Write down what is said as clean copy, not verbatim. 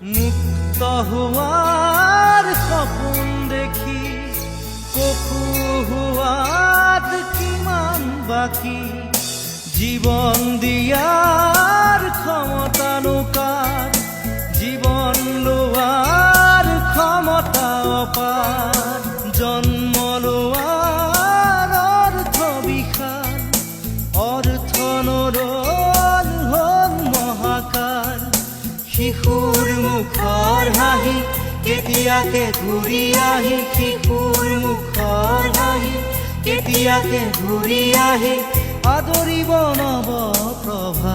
মুক্ত হোৱাৰ সপোন দেখি পশু হোৱাত কিমান বাকী জীৱন দিয়াৰ ক্ষমতানো কাৰ জীৱন লোৱাৰ ক্ষমতা অপাৰ জন্ম লোৱাৰ অৰ্থ বিশাল অৰ্থ নৰল হ'ল মহাকাল শিশুৰ মুখৰ হাঁহি কেতিয়াকে ঘূৰি আহি শিশুৰ মুখৰ হাঁহি কেতিয়াকে ঘূৰি আহি আদৰিব নৱ প্ৰভা